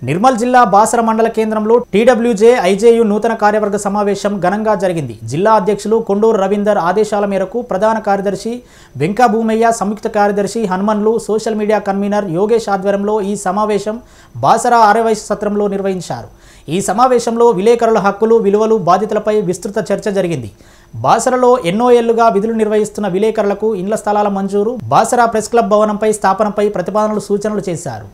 నిర్మల్ జిల్లా బాసర మండల కేంద్రంలో టీడబ్ల్యూజే ఐజేయు నూతన కార్యవర్గ సమావేశం ఘనంగా జరిగింది. జిల్లా అధ్యక్షులు కొండూరు రవీందర్ ఆదేశాల మేరకు ప్రధాన కార్యదర్శి వెంకా భూమయ్య, సంయుక్త కార్యదర్శి హనుమన్లు, సోషల్ మీడియా కన్వీనర్ యోగేష్ ఆధ్వర్యంలో ఈ సమావేశం బాసర ఆర్యవైశ్య సత్రంలో నిర్వహించారు. ఈ సమావేశంలో విలేకరుల హక్కులు, విలువలు, బాధ్యతలపై విస్తృత చర్చ జరిగింది. బాసరలో ఎన్నో ఏళ్లుగా విధులు నిర్వహిస్తున్న విలేకరులకు ఇండ్ల స్థలాల మంజూరు, బాసర ప్రెస్ క్లబ్ భవనంపై స్థాపనపై ప్రతిపాదనలు, సూచనలు చేశారు.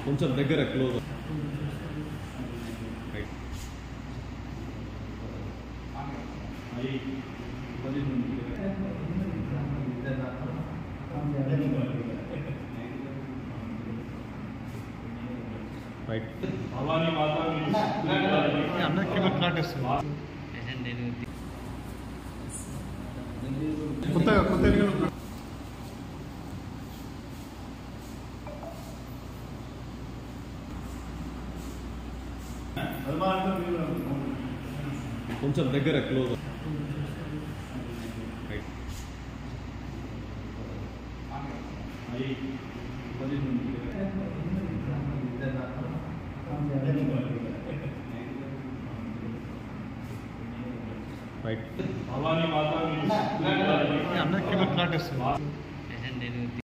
కొంచెం దగ్గర క్లోజ్ రైట్ భవానీ మాతా అందరికీ మాట్లాడేస్తున్నా కొత్తగా కొంచెం దగ్గర క్లోజ్ రైట్ భవానీ మాతా అందరికీ మాట్లాడేస్తున్నా